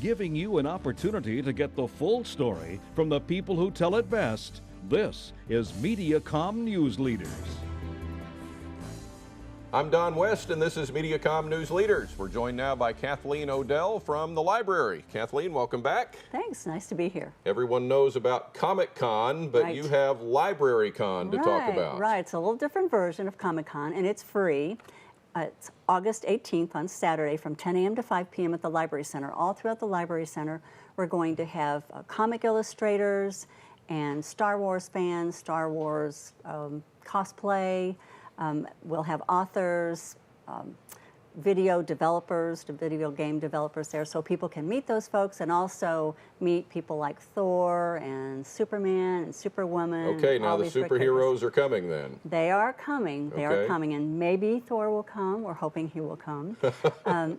giving you an opportunity to get the full story from the people who tell it best. This is Mediacom News Leaders. I'm Don West, and this is Mediacom News Leaders. We're joined now by Kathleen O'Dell from the library. Kathleen, welcome back. Thanks, nice to be here. Everyone knows about Comic-Con, but Right. You have LibraryCon to talk about. Right, it's a little different version of Comic-Con, and it's free. It's August 18th on Saturday from 10 a.m. to 5 p.m. at the Library Center. All throughout the Library Center, we're going to have comic illustrators and Star Wars fans, Star Wars cosplay. We'll have authors, video developers, video game developers there, so people can meet those folks and also meet people like Thor and Superman and Superwoman. Okay, now the superheroes are coming then. They are coming. They are coming, and maybe Thor will come. We're hoping he will come.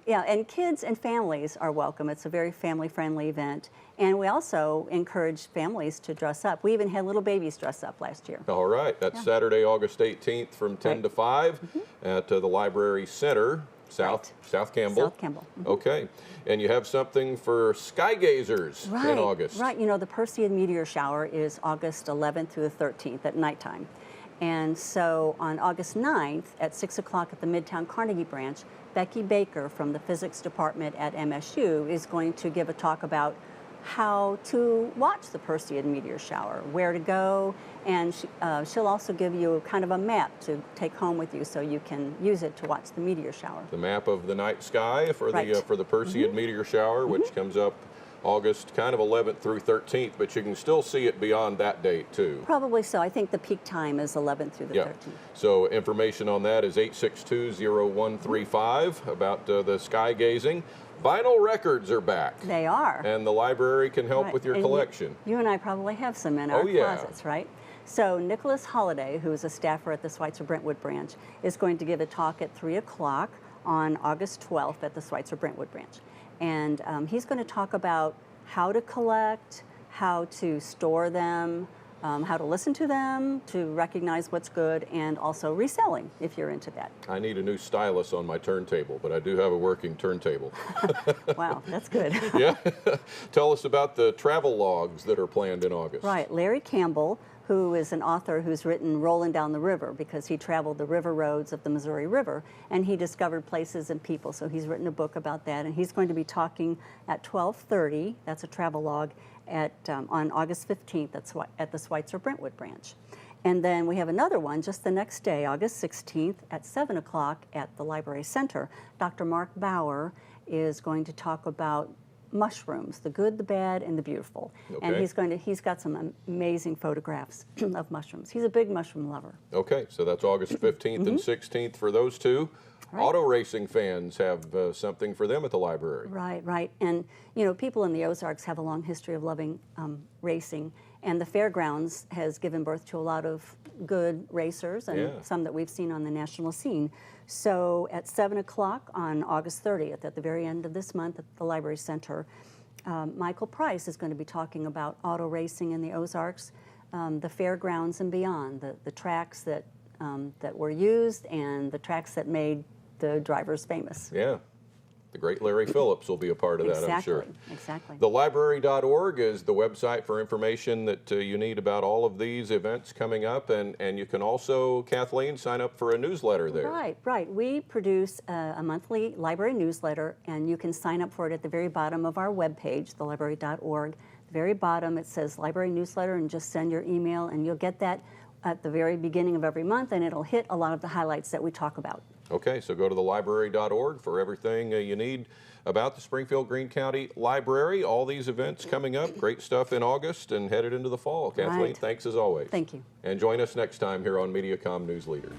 Yeah, and kids and families are welcome. It's a very family-friendly event, and we also encourage families to dress up. We even had little babies dress up last year. All right, that's Saturday, August 18th from 10 to 5 at the Library Center. South Campbell. South Campbell. Okay, and you have something for sky gazers in August. Right, you know, the Perseid meteor shower is August 11th through the 13th at nighttime. And so on August 9th at 6 o'clock at the Midtown Carnegie branch, Becky Baker from the physics department at MSU is going to give a talk about how to watch the Perseid meteor shower, where to go, and she'll also give you kind of a map to take home with you so you can use it to watch the meteor shower. The map of the night sky for the Perseid meteor shower, which comes up August kind of 11th through 13th, but you can still see it beyond that date too. Probably so. I think the peak time is 11th through the 13th. So information on that is 862-0135 about the sky gazing. Vinyl records are back. They are. And the library can help with your collection. You and I probably have some in our closets, right? So Nicholas Holliday, who is a staffer at the Schweitzer Brentwood branch, is going to give a talk at 3 o'clock on August 12th at the Schweitzer Brentwood branch. And he's going to talk about how to collect, how to store them, how to listen to them, to recognize what's good, and also reselling, if you're into that. I need a new stylus on my turntable, but I do have a working turntable. Wow, that's good. Yeah. Tell us about the travel logs that are planned in August. Right. Larry Campbell, who is an author who's written Rolling Down the River because he traveled the river roads of the Missouri River, and he discovered places and people. So he's written a book about that, and he's going to be talking at 12:30, that's a travel log, on August 15th at the Schweitzer Brentwood branch. And then we have another one just the next day, August 16th at 7 o'clock at the Library Center. Dr. Mark Bauer is going to talk about mushrooms, the good, the bad, and the beautiful. And he's got some amazing photographs of mushrooms. He's a big mushroom lover. Okay, so that's August 15th and 16th for those two. Right. Auto racing fans have something for them at the library. Right, right. And, you know, people in the Ozarks have a long history of loving racing, and the fairgrounds has given birth to a lot of good racers and some that we've seen on the national scene. So at 7 o'clock on August 30th, at the very end of this month at the Library Center, Michael Price is going to be talking about auto racing in the Ozarks, the fairgrounds and beyond, the tracks that were used and the tracks that made the drivers famous. Yeah. The great Larry Phillips will be a part of that, I'm sure. Exactly. TheLibrary.org is the website for information that you need about all of these events coming up, and you can also, Kathleen, sign up for a newsletter there. Right, right. We produce a monthly library newsletter, and you can sign up for it at the very bottom of our webpage, TheLibrary.org. The very bottom, it says Library Newsletter, and just send your email, and you'll get that at the very beginning of every month, and it'll hit a lot of the highlights that we talk about. Okay, so go to TheLibrary.org for everything you need about the Springfield-Greene County Library. All these events coming up, great stuff in August and headed into the fall. Kathleen, thanks as always. Thank you. And join us next time here on Mediacom News Leaders.